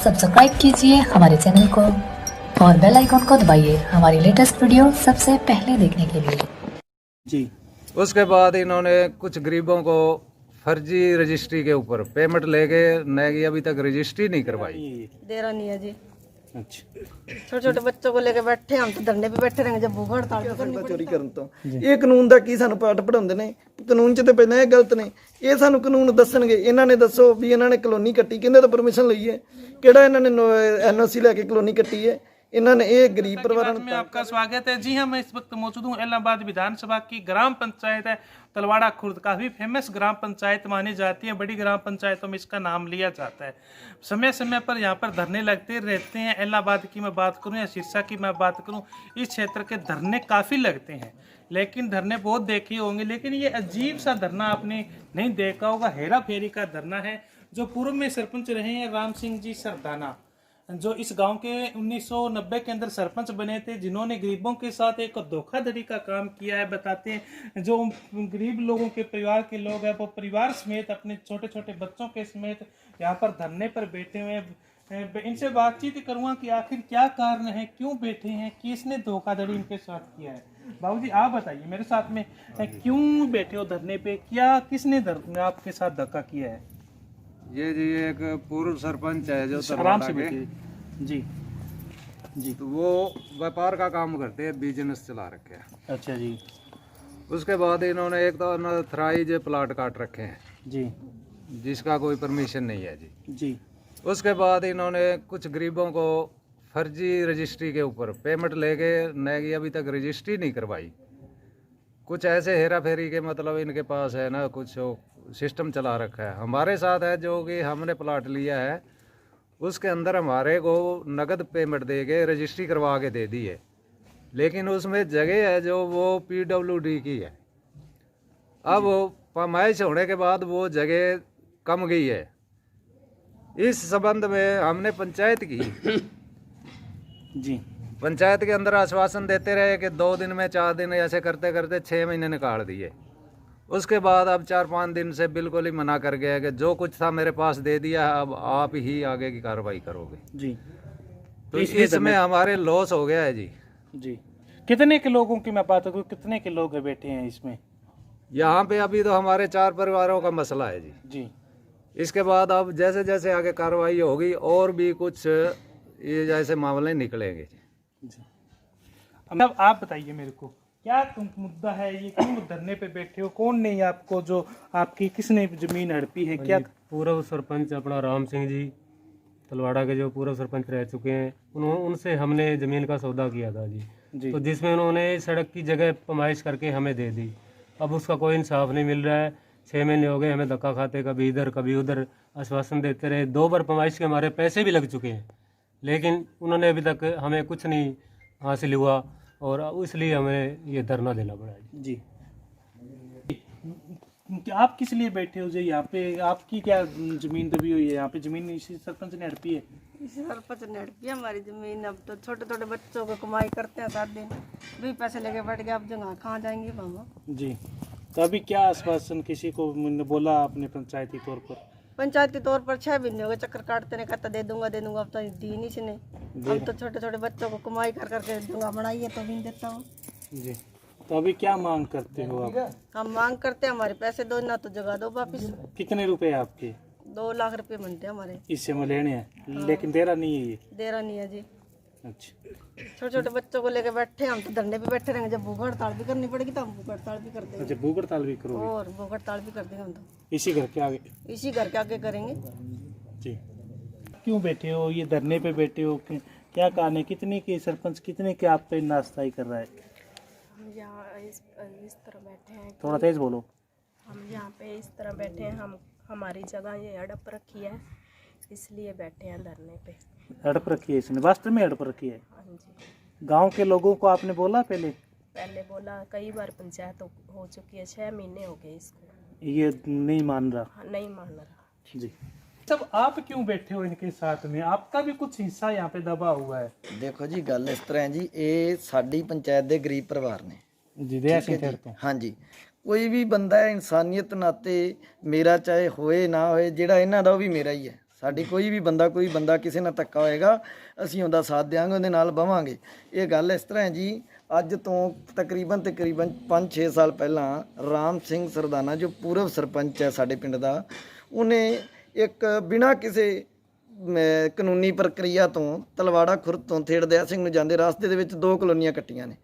Subscribe कीजिए हमारे channel को और बेल आइकन को दबाइए हमारी लेटेस्ट वीडियो सबसे पहले देखने के लिए। जी। उसके बाद इन्होंने कुछ गरीबों को फर्जी रजिस्ट्री के ऊपर पेमेंट लेके नई अभी तक रजिस्ट्री नहीं करवाई। दे रहा नहीं है जी। अच्छा, छोटे छोटे बच्चों को लेके बैठे हम तो धरने पे बैठे रहेंगे जब भूख हड़ताल पे करनी ਚੋਰੀ ਕਰਨ ਤੋਂ ਇਹ ਕਾਨੂੰਨ ਦਾ ਕੀ ਸਾਨੂੰ ਪਾਠ ਪੜਾਉਂਦੇ ਨੇ। ਕਾਨੂੰਨ 'ਚ ਤੇ ਪਹਿਲਾਂ ਇਹ ਗਲਤ ਨੇ, ਇਹ ਸਾਨੂੰ ਕਾਨੂੰਨ ਦੱਸਣਗੇ। ਇਹਨਾਂ ਨੇ ਦੱਸੋ ਵੀ ਇਹਨਾਂ ਨੇ ਕਲੋਨੀ ਕੱਟੀ, ਕਿਹਦੇ ਤੋਂ ਪਰਮਿਸ਼ਨ ਲਈ ਹੈ, ਕਿਹੜਾ ਇਹਨਾਂ ਨੇ ਐਨਓਸੀ ਲੈ ਕੇ ਕਲੋਨੀ ਕੱਟੀ ਹੈ। इन्होंने ये गरीब परिवार में आपका स्वागत है। जी हाँ, मैं इस वक्त मौजूद हूँ इलाहाबाद विधानसभा की ग्राम पंचायत है तलवाड़ा खुर्द। काफ़ी फेमस ग्राम पंचायत मानी जाती है, बड़ी ग्राम पंचायतों में इसका नाम लिया जाता है। समय समय पर यहाँ पर धरने लगते रहते हैं। इलाहाबाद की मैं बात करूँ या सिरसा की मैं बात करूँ, इस क्षेत्र के धरने काफ़ी लगते हैं, लेकिन धरने बहुत देखे होंगे, लेकिन ये अजीब सा धरना आपने नहीं देखा होगा। हेरा फेरी का धरना है। जो पूर्व में सरपंच रहे हैं राम सिंह जी सरदाना, जो इस गांव के 1990 के अंदर सरपंच बने थे, जिन्होंने गरीबों के साथ एक धोखाधड़ी का काम किया है। बताते हैं जो गरीब लोगों के परिवार के लोग हैं वो परिवार समेत अपने छोटे छोटे बच्चों के समेत यहाँ पर धरने पर बैठे हुए हैं। इनसे बातचीत करूँगा कि आखिर क्या कारण है, क्यों बैठे हैं, किसने धोखाधड़ी इनके साथ किया है। बाबूजी आप बताइए मेरे साथ में, क्यों बैठे हो धरने पे, क्या किसने आपके साथ धक्का किया है? ये जी एक पूर्व सरपंच है जो आराम से तलवाड़ा के, बैठिए। जी जी। तो वो व्यापार का काम करते हैं, बिजनेस चला रखे हैं। अच्छा जी। उसके बाद इन्होंने एक तो अनथराइज प्लाट काट रखे हैं जी जिसका कोई परमिशन नहीं है जी। जी। उसके बाद इन्होंने कुछ गरीबों को फर्जी रजिस्ट्री के ऊपर पेमेंट लेके नई अभी तक रजिस्ट्री नहीं करवाई। कुछ ऐसे हेरा फेरी के मतलब इनके पास है ना, कुछ सिस्टम चला रखा है। हमारे साथ है जो कि हमने प्लाट लिया है, उसके अंदर हमारे को नगद पेमेंट दे के रजिस्ट्री करवा के दे दी है, लेकिन उसमें जगह है जो वो PWD की है। अब पैमाइश होने के बाद वो जगह कम गई है। इस संबंध में हमने पंचायत की जी। पंचायत के अंदर आश्वासन देते रहे कि 2 दिन में 4 दिन, ऐसे करते करते 6 महीने निकाल दिए। उसके बाद अब 4-5 दिन से बिल्कुल ही मना कर गया कि जो कुछ था मेरे पास दे दिया, अब आप ही आगे की कार्रवाई करोगे जी। तो इसमें हमारे लॉस हो गया है जी। जी। कितने के लोगों की मैं बात करूँ, कितने के लोग बैठे हैं इसमें? यहाँ पे अभी तो हमारे 4 परिवारों का मसला है जी। जी। इसके बाद अब जैसे जैसे आगे कार्रवाई होगी और भी कुछ ये जैसे मामले निकलेंगे जी। अब आप बताइए मेरे को, क्या मुद्दा है ये, क्यों धरने पे बैठे हो, कौन ने आपको, जो आपकी किसने जमीन हड़पी है? क्या पूर्व सरपंच अपना राम सिंह जी तलवाड़ा के जो पूर्व सरपंच रह चुके हैं, उनसे हमने ज़मीन का सौदा किया था जी। तो जिसमें उन्होंने सड़क की जगह पमाइश करके हमें दे दी। अब उसका कोई इंसाफ नहीं मिल रहा है। 6 महीने हो गए हमें धक्का खाते, कभी इधर कभी उधर आश्वासन देते रहे। 2 बार पमाइश के हमारे पैसे भी लग चुके हैं, लेकिन उन्होंने अभी तक हमें कुछ नहीं हासिल हुआ और इसलिए हमें ये धरना देना पड़ा जी। आप किस लिए बैठे हो जी यहाँ पे? आपकी क्या जमीन दबी हुई है यहाँ पे? जमीन इसी सरपंच ने हड़पी है? इसी सरपंच ने हड़पी हमारी जमीन। अब तो छोटे छोटे बच्चों को कमाई करते हैं 7 दिन भी पैसे लेके बैठ गए, अब जगह कहाँ जाएंगे मामा जी। तो अभी क्या आश्वासन किसी को बोला आपने पंचायती तौर पर? पंचायती तौर पर 6 महीने हो गए चक्कर काटते ने, कहता दे दूंगा दे दूंगा, अब तो दी नहीं इसने। हम तो छोटे छोटे बच्चों को कमाई कर करके जगह बनाई है तो भी नहीं देता हूँ जी। तो अभी क्या मांग करते हो आप? हम मांग करते हैं हमारे पैसे दो, ना तो जगह दो वापिस। कितने रुपए आपके? 2 लाख रुपए बनते हैं हमारे। इससे मैं लेने हैं, लेकिन दे रहा नहीं है ये। दे रहा नहीं है जी। अच्छा, छोटे छोटे बच्चों को लेके बैठे हम तो धरने पे बैठे रहेंगे। जब भूख हड़ताल भी करनी पड़ेगी तो हम भूख हड़ताल भी कर देंगे। अच्छा, भूख हड़ताल भी करोगे? और भूख हड़ताल भी कर देंगे हम तो इसी घर के आगे? इसी घर के आगे करेंगे जी। क्यों बैठे हो ये धरने पे बैठे हो, क्या कारण है? कितने के सरपंच, कितने के आप पे नाश्ताई कर रहा है? हम यहाँ इस तरह बैठे हैं, थोड़ा तेज बोलो। हम यहाँ पे इस तरह बैठे हैं, हम हमारी जगह ये हड़प रखी है, इसलिए बैठे हैं धरने पे। हड़प रखी है इसने? वास्तव में हड़प रखी है? हाँ जी। गांव के लोगों को आपने बोला पहले बोला, कई बार पंचायत हो चुकी है, 6 महीने हो गए इसको, ये नहीं मान रहा? हाँ, नहीं मान रहा जी। तब आप क्यों बैठे हो इनके साथ में? आपका भी कुछ हिस्सा यहाँ पे दबा हुआ है। ਦੇਖੋ ਜੀ ਗੱਲ ਇਸ ਤਰ੍ਹਾਂ ਹੈ ਜੀ, ਇਹ ਸਾਡੀ ਪੰਚਾਇਤ ਦੇ ਗਰੀਬ ਪਰਿਵਾਰ ਨੇ जी। दया सिंह खैर तो हाँ जी। ਕੋਈ ਵੀ ਬੰਦਾ ਹੈ ਇਨਸਾਨੀਅਤ ਨਾਤੇ, ਮੇਰਾ ਚਾਹੇ ਹੋਏ ਨਾ ਹੋਏ, ਜਿਹੜਾ ਇਹਨਾਂ ਦਾ ਉਹ ਵੀ ਮੇਰਾ ਹੀ ਹੈ। ਸਾਡੀ ਕੋਈ ਬੰਦਾ ਕਿਸੇ ਨਾਲ ਧੱਕਾ ਹੋਏਗਾ ਅਸੀਂ ਉਹਦਾ ਸਾਥ ਦਿਆਂਗੇ, ਉਹਦੇ ਨਾਲ ਬਵਾਂਗੇ। ਇਹ ਗੱਲ ਇਸ ਤਰ੍ਹਾਂ ਹੈ ਜੀ, ਅੱਜ ਤੋਂ ਤਕਰੀਬਨ 5-6 ਸਾਲ ਪਹਿਲਾਂ ਰਾਮ ਸਿੰਘ ਸਰਦਾਨਾ ਜੋ ਪੂਰਵ ਸਰਪੰਚ ਹੈ ਸਾਡੇ ਪਿੰਡ ਦਾ, ਉਹਨੇ ਇੱਕ ਬਿਨਾਂ ਕਿਸੇ ਕਾਨੂੰਨੀ ਪ੍ਰਕਿਰਿਆ ਤੋਂ ਤਲਵਾੜਾ ਖੁਰਦ ਤੋਂ ਥੇੜਦਿਆ ਸਿੰਘ ਨੂੰ ਜਾਂਦੇ ਰਾਸਤੇ ਦੇ ਵਿੱਚ 2 ਕਲੋਨੀਆਂ ਕੱਟੀਆਂ ਨੇ।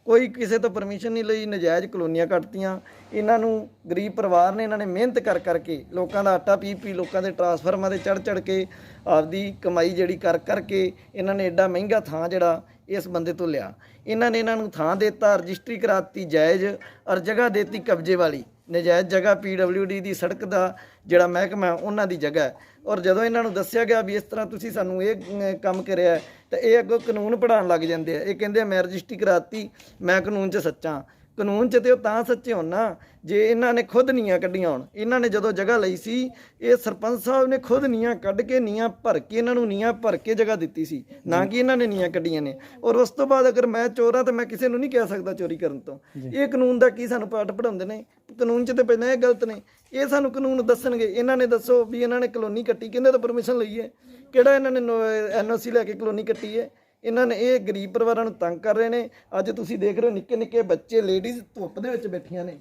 ਕੋਈ ਕਿਸੇ ਤੋਂ ਪਰਮਿਸ਼ਨ ਨਹੀਂ ਲਈ, ਨਜਾਇਜ਼ ਕਲੋਨੀਆਂ ਕੱਟਤੀਆਂ। ਇਹਨਾਂ ਨੂੰ ਗਰੀਬ ਪਰਿਵਾਰ ਨੇ, ਇਹਨਾਂ ਨੇ ਮਿਹਨਤ ਕਰ ਕਰਕੇ ਲੋਕਾਂ ਦਾ ਆਟਾ ਪੀ ਲੋਕਾਂ ਦੇ ਟਰਾਂਸਫਾਰਮਾਂ ਤੇ ਚੜ੍ਹ ਕੇ ਆਪਦੀ ਕਮਾਈ ਜਿਹੜੀ ਕਰਕੇ ਇਹਨਾਂ ਨੇ ਐਡਾ ਮਹਿੰਗਾ ਥਾਂ ਜਿਹੜਾ ਇਸ ਬੰਦੇ ਤੋਂ ਲਿਆ। ਇਹਨਾਂ ਨੂੰ ਥਾਂ ਦਿੱਤਾ, ਰਜਿਸਟਰੀ ਕਰਾਤੀ ਜਾਇਜ਼, ਔਰ ਜਗ੍ਹਾ ਦੇਤੀ ਕਬਜ਼ੇ ਵਾਲੀ ਨਜਾਇਜ਼ ਜਗ੍ਹਾ। PWD ਦੀ ਸੜਕ ਦਾ ਜਿਹੜਾ ਮਹਿਕਮਾ ਉਹਨਾਂ ਦੀ ਜਗ੍ਹਾ। ਔਰ ਜਦੋਂ ਇਹਨਾਂ ਨੂੰ ਦੱਸਿਆ ਗਿਆ ਵੀ ਇਸ ਤਰ੍ਹਾਂ ਤੁਸੀਂ ਸਾਨੂੰ ਇਹ ਕੰਮ ਕਰਿਆ, ਤਾਂ ਇਹ ਅੱਗੋਂ ਕਾਨੂੰਨ ਪੜ੍ਹਾਉਣ ਲੱਗ ਜਾਂਦੇ ਆ। ਇਹ ਕਹਿੰਦੇ ਆ ਮੈਂ ਰਜਿਸਟਰੀ ਕਰਾਤੀ, ਮੈਂ ਕਾਨੂੰਨ 'ਚ ਸੱਚਾ। ਕਾਨੂੰਨ 'ਚ ਤੇ ਉਹ ਤਾਂ ਸੱਚੇ ਹੋਣ ਨਾ ਜੇ ਇਹਨਾਂ ਨੇ ਖੁਦ ਨੀਆਂ ਕੱਢੀਆਂ ਹੋਣ। ਇਹਨਾਂ ਨੇ ਜਦੋਂ ਜਗ੍ਹਾ ਲਈ ਸੀ, ਇਹ ਸਰਪੰਚ ਸਾਹਿਬ ਨੇ ਖੁਦ ਨੀਆਂ ਕੱਢ ਕੇ, ਨੀਆਂ ਭਰ ਕੇ, ਇਹਨਾਂ ਨੂੰ ਨੀਆਂ ਭਰ ਕੇ ਜਗ੍ਹਾ ਦਿੱਤੀ ਸੀ, ਨਾ ਕਿ ਇਹਨਾਂ ਨੇ ਨੀਆਂ ਕੱਢੀਆਂ ਨੇ। ਔਰ ਉਸ ਤੋਂ ਬਾਅਦ ਅਗਰ ਮੈਂ ਚੋਰ ਹਾਂ ਤਾਂ ਮੈਂ ਕਿਸੇ ਨੂੰ ਨਹੀਂ ਕਹਿ ਸਕਦਾ ਚੋਰੀ ਕਰਨ ਤੋਂ। ਇਹ ਕਾਨੂੰਨ ਦਾ ਕੀ ਸਾਨੂੰ ਪਾਠ ਪੜ੍ਹਾਉਂਦੇ ਨੇ? ਕਾਨੂੰਨ 'ਚ ਤੇ ਪਹਿਲਾਂ ਇਹ ਗਲਤ ਨੇ। ਇਹ ਸਾਨੂੰ ਕਾਨੂੰਨ ਦੱਸਣਗੇ। ਇਹਨਾਂ ਨੇ ਦੱਸੋ ਵੀ ਇਹਨਾਂ ਨੇ ਕਲੋਨੀ ਕੱਟੀ, ਕਿਹਦੇ ਤੋਂ ਪਰਮਿਸ਼ਨ ਲਈ ਹੈ? ਕਿਹੜਾ ਇਹਨਾਂ ਨੇ NOC ਲੈ ਕੇ ਕਲੋਨੀ ਕੱਟੀ ਹੈ? ਇਹਨਾਂ ਨੇ ਇਹ ਗਰੀਬ ਪਰਿਵਾਰਾਂ ਨੂੰ ਤੰਗ ਕਰ ਰਹੇ ਨੇ। ਅੱਜ ਤੁਸੀਂ ਦੇਖ ਰਹੇ ਹੋ ਨਿੱਕੇ ਨਿੱਕੇ ਬੱਚੇ, ਲੇਡੀਜ਼ ਧੁੱਪ ਦੇ ਵਿੱਚ ਬੈਠੀਆਂ ਨੇ।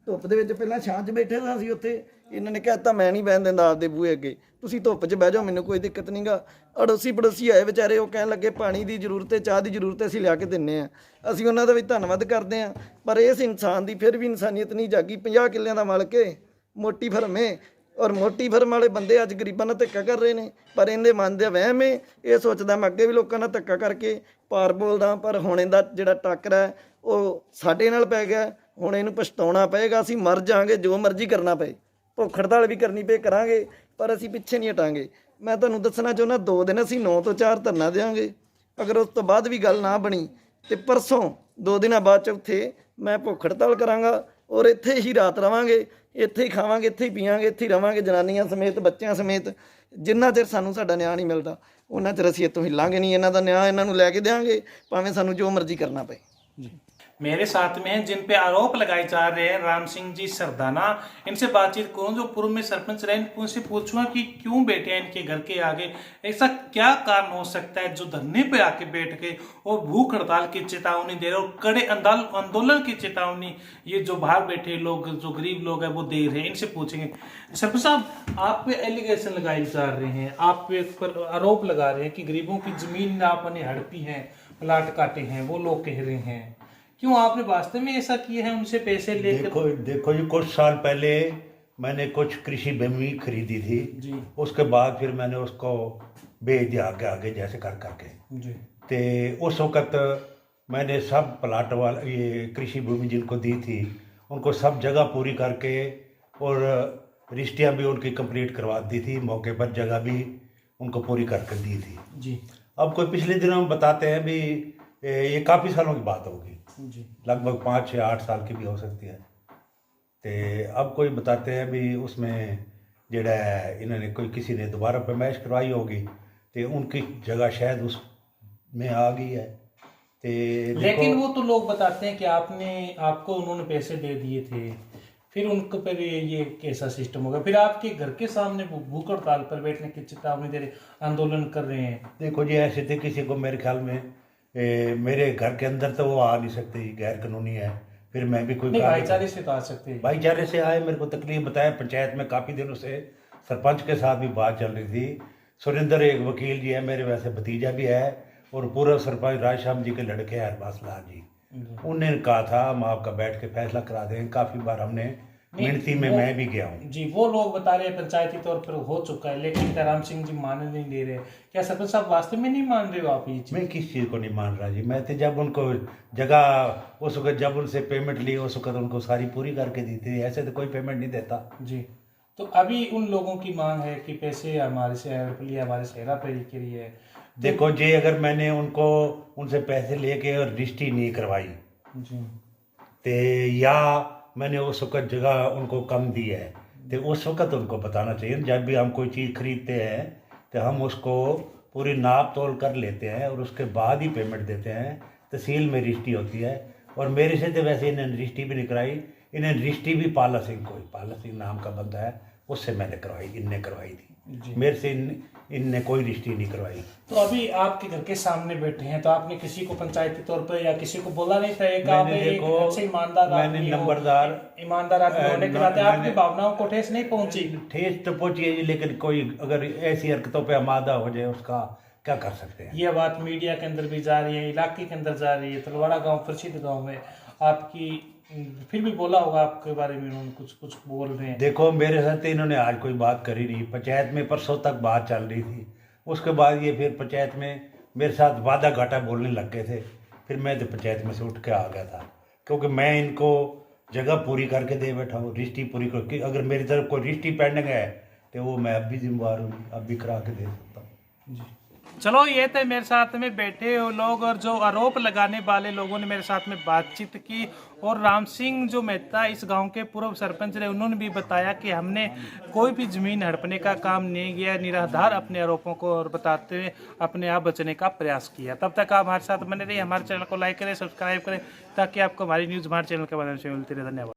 ਧੁੱਪ ਦੇ ਵਿੱਚ ਪਹਿਲਾਂ ਛਾਂ 'ਚ ਬੈਠੇ ਸਾਂ ਅਸੀਂ ਉੱਥੇ, ਇਹਨਾਂ ਨੇ ਕਹਿ ਦਿੱਤਾ ਮੈਂ ਨਹੀਂ ਬਹਿਣ ਦਿੰਦਾ ਆਪਦੇ ਬੂਹੇ ਅੱਗੇ, ਤੁਸੀਂ ਧੁੱਪ 'ਚ ਬਹਿ ਜਾਓ, ਮੈਨੂੰ ਕੋਈ ਦਿੱਕਤ ਨਹੀਂ ਗਾ। ਅੜੋਸੀ ਪੜੋਸੀ ਆਏ ਵਿਚਾਰੇ, ਉਹ ਕਹਿਣ ਲੱਗੇ ਪਾਣੀ ਦੀ ਜ਼ਰੂਰਤ ਹੈ, ਚਾਹ ਦੀ ਜ਼ਰੂਰਤ ਹੈ, ਅਸੀਂ ਲਿਆ ਕੇ ਦਿੰਦੇ ਹਾਂ। ਅਸੀਂ ਉਹਨਾਂ ਦਾ ਵੀ ਧੰਨਵਾਦ ਕਰਦੇ ਹਾਂ, ਪਰ ਇਸ ਇਨਸਾਨ ਦੀ ਫਿਰ ਵੀ ਇਨਸਾਨੀਅਤ ਨਹੀਂ ਜਾਗੀ। 50 ਕਿੱਲਿਆਂ ਦਾ ਮਾਲਕ ਹੈ, ਮੋਟੀ ਫਰਮ ਹੈ, ਔਰ ਮੋਟੀ ਫਰਮ ਵਾਲੇ ਬੰਦੇ ਅੱਜ ਗਰੀਬਾਂ ਨਾਲ ਧੱਕਾ ਕਰ ਰਹੇ ਨੇ। ਪਰ ਇਹਦੇ ਮਨ ਦੇ ਵਹਿਮ ਹੈ, ਇਹ ਸੋਚਦਾ ਮੈਂ ਅੱਗੇ ਵੀ ਲੋਕਾਂ ਨਾਲ ਧੱਕਾ ਕਰਕੇ ਪਾਰ ਬੋਲਦਾ, ਪਰ ਹੁਣ ਇਹਦਾ ਜਿਹੜਾ ਟੱਕਰਾ ਹੈ ਉਹ ਸਾਡੇ ਨਾਲ ਪੈ ਗਿਆ। ਹੁਣ ਇਹਨੂੰ ਪਛਤਾਉਣਾ ਪਏਗਾ। ਅਸੀਂ ਮਰ ਜਾਵਾਂਗੇ, ਜੋ ਮਰਜ਼ੀ ਕਰਨਾ ਪਏ, ਭੁੱਖ ਹੜਤਾਲ ਵੀ ਕਰਨੀ ਪਏ ਕਰਾਂਗੇ, ਪਰ ਅਸੀਂ ਪਿੱਛੇ ਨਹੀਂ ਹਟਾਂਗੇ। ਮੈਂ ਤੁਹਾਨੂੰ ਦੱਸਣਾ ਚਾਹੁੰਦਾ, 2 ਦਿਨ ਅਸੀਂ 9 ਤੋਂ 4 ਧਰਨਾ ਦੇਵਾਂਗੇ। ਅਗਰ ਉਸ ਤੋਂ ਬਾਅਦ ਵੀ ਗੱਲ ਨਾ ਬਣੀ ਤੇ ਪਰਸੋਂ 2 ਦਿਨਾਂ ਬਾਅਦ ਚੌਥੇ ਮੈਂ ਭੁੱਖ ਹੜਤਾਲ ਕਰਾਂਗਾ, ਔਰ ਇੱਥੇ ਹੀ ਰਾਤ ਰਵਾਂਗੇ, ਇੱਥੇ ਹੀ ਖਾਵਾਂਗੇ, ਇੱਥੇ ਹੀ ਪੀਵਾਂਗੇ, ਇੱਥੇ ਹੀ ਰਵਾਂਗੇ, ਜਨਾਨੀਆਂ ਸਮੇਤ, ਬੱਚਿਆਂ ਸਮੇਤ। ਜਿੰਨਾ ਚਿਰ ਸਾਨੂੰ ਸਾਡਾ ਨਿਆਂ ਨਹੀਂ ਮਿਲਦਾ ਉਹਨਾਂ ਚਿਰ ਅਸੀਂ ਇੱਥੋਂ ਹਿੱਲਾਂਗੇ ਨਹੀਂ। ਇਹਨਾਂ ਦਾ ਨਿਆਂ ਇਹਨਾਂ ਨੂੰ ਲੈ ਕੇ ਦੇਵਾਂਗੇ, ਭਾਵੇਂ ਸਾਨੂੰ ਜੋ ਮਰਜ਼ੀ ਕਰਨਾ ਪਏ। मेरे साथ में जिन पे आरोप लगाए जा रहे हैं राम सिंह जी सरदाना, इनसे बातचीत करूं जो पूर्व में सरपंच रहे, उनसे पूछूंगा कि क्यों बैठे हैं इनके घर के आगे, ऐसा क्या कारण हो सकता है जो धरने पे आके बैठ के और भूख हड़ताल की चेतावनी दे रहे और कड़े आंदोलन की चेतावनी ये जो बाहर बैठे लोग, जो गरीब लोग हैं वो दे रहे हैं। इनसे पूछेंगे। सरपंच साहब, आप पे एलिगेशन लगाए जा रहे हैं, आप पे पर आरोप लगा रहे हैं कि गरीबों की जमीन आपने हड़पी है, प्लाट काटे हैं, वो लोग कह रहे हैं। क्यों आपने वास्तव में ऐसा किया है, उनसे पैसे लेकर? देखो जी, कुछ साल पहले मैंने कुछ कृषि भूमि खरीदी थी जी। उसके बाद फिर मैंने उसको बेच दिया आगे जैसे कर करके जी। तो उस वक़्त मैंने सब प्लाट वाला ये कृषि भूमि जिनको दी थी उनको सब जगह पूरी करके और रजिस्ट्रियाँ भी उनकी कंप्लीट करवा दी थी, मौके पर जगह भी उनको पूरी करके दी थी जी। अब कोई पिछले दिनों में बताते हैं भी ये काफ़ी सालों की बात होगी जी, लगभग 5, 6, 8 साल की भी हो सकती है। तो अब कोई बताते हैं भी उसमें जड़ा इन्होंने कोई किसी ने दोबारा पैमाइश करवाई होगी तो उनकी जगह शायद उसमें आ गई है। तो लेकिन वो तो लोग बताते हैं कि आपको उन्होंने पैसे दे दिए थे, फिर उनके पर ये कैसा सिस्टम होगा? फिर आपके घर के सामने भूख हड़ताल पर बैठने की चेतावनी दे रहे, आंदोलन कर रहे हैं। देखो जी, ऐसे थे किसी को मेरे ख्याल में मेरे घर के अंदर तो वो आ नहीं सकते, गैर कानूनी है। फिर मैं भी कोई भाईचारे से तो आ सकते हैं। भाईचारे से आए, मेरे को तकलीफ बताया। पंचायत में काफ़ी दिनों से सरपंच के साथ भी बात चल रही थी। सुरेंद्र एक वकील जी है, मेरे वैसे भतीजा भी है, और पूर्व सरपंच राजश्याम जी के लड़के हैं अरबाज लाल जी, उन्होंने कहा था हम आपका बैठ के फैसला करा देंगे। काफ़ी बार हमने मिणती में मैं भी गया हूँ जी। वो लोग बता रहे हैं पंचायती तौर पर हो चुका है, लेकिन राम सिंह जी मान नहीं दे रहे। क्या सरपंच साहब वास्तव में नहीं मान रहे हो आप ये चीज़? मैं किस चीज़ को नहीं मान रहा जी। मैं तो जब उनको जगह उस वक्त जब उनसे पेमेंट ली उस वक्त उनको सारी पूरी करके दी थी, ऐसे तो कोई पेमेंट नहीं देता जी। तो अभी उन लोगों की मांग है कि पैसे हमारे से हमारे सेहरा फेरी के लिए। देखो जी, अगर मैंने उनसे पैसे लेके और रजिस्ट्री नहीं करवाई जी, तो या मैंने उस वक्त जगह उनको कम दी है, तो उस वक्त उनको बताना चाहिए। जब भी हम कोई चीज़ खरीदते हैं तो हम उसको पूरी नाप तोल कर लेते हैं और उसके बाद ही पेमेंट देते हैं। तहसील में रजिस्ट्री होती है, और मेरे से तो वैसे इन्हें रजिस्ट्री भी नहीं कराई। इन्हें रजिस्ट्री भी पाला सिंह नाम का बंदा है, उससे मैंने करवाई, इनने करवाई थी। मेरे से इनने कोई रजिस्ट्री नहीं करवाई। तो अभी आपके घर के सामने बैठे हैं, तो आपने किसी को पंचायती तौर पर या किसी को बोला नहीं था? एक आप एक अच्छे ईमानदार मैंने आदमी हो, नंबरदार ईमानदार आदमी होने के नाते आपकी भावनाओं को ठेस नहीं पहुंची? ठेस तो पहुंची है जी, लेकिन कोई अगर ऐसी हरकतों पे आमादा हो जाए उसका क्या कर सकते हैं। ये बात मीडिया के अंदर भी जा रही है, इलाके के अंदर जा रही है, तलवाड़ा गांव प्रसिद्ध गांव है आपकी, फिर भी बोला होगा आपके बारे में उन्होंने, कुछ कुछ बोल रहे हैं? देखो मेरे साथ इन्होंने आज कोई बात करी नहीं, पंचायत में परसों तक बात चल रही थी, उसके बाद ये फिर पंचायत में मेरे साथ वादा घाटा बोलने लग गए थे। फिर मैं तो पंचायत में से उठ के आ गया था, क्योंकि मैं इनको जगह पूरी करके दे बैठा हूँ, रजिस्ट्री पूरी करके। अगर मेरी तरफ कोई रजिस्ट्री पेंडिंग है तो वो मैं अब भी जिम्मेवार हूँ, अब भी करा के दे सकता हूँ। चलो, ये थे मेरे साथ में बैठे हुए लोग और जो आरोप लगाने वाले लोगों ने मेरे साथ में बातचीत की। और राम सिंह जो मेहता इस गांव के पूर्व सरपंच रहे, उन्होंने भी बताया कि हमने कोई भी जमीन हड़पने का काम नहीं किया, निराधार अपने आरोपों को और बताते हुए अपने आप बचने का प्रयास किया। तब तक आप हमारे साथ बने रहिए, हमारे चैनल को लाइक करें, सब्सक्राइब करें, ताकि आपको हमारी न्यूज़ हमारे चैनल के माध्यम से मिलती रहे। धन्यवाद।